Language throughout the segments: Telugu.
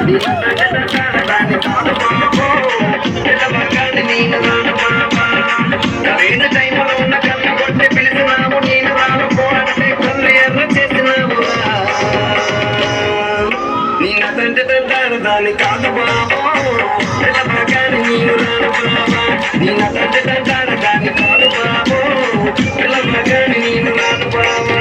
దాన్ని కాదు బాబో పిల్లగాని నేను రాను బాబా సరైన టైంలో ఉన్న కన్ను కొట్టి పిలిచినావు నేను రాను పో అంటే కన్ను ఎర్ర చేసినావు నీ నదంటే తంటారు దాన్ని కాదు బాబో పిల్లగాని నేను రాను బాబా నీ నదంటే తంటారు దాన్ని కాదు బాబో పిల్లగాని నేను రాను బాబా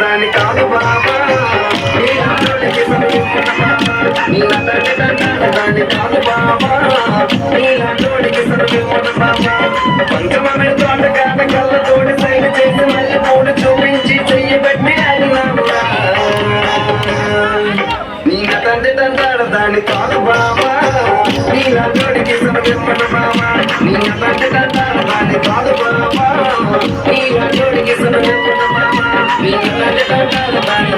దాని కాదు బాబా నీ నటనకి కాదు బాబా నీ నటనకి సర్వేమోన బాబా పంచమమైన తోటగాన కళ్ళతోటి సైగ చేసి మళ్ళీ మూడు చూపించి చెయ్యబట్టి అడిగినావురా నీ నటంటే తంటాడు దాని కాదు బాబా నీ నటనకి సర్వేమోన బాబా నీ నటంటే తంటాడు దాని కాదు బాబా నీ నటనకి సర్వేమోన బాబా నీ నటంటే తంటాడు దాని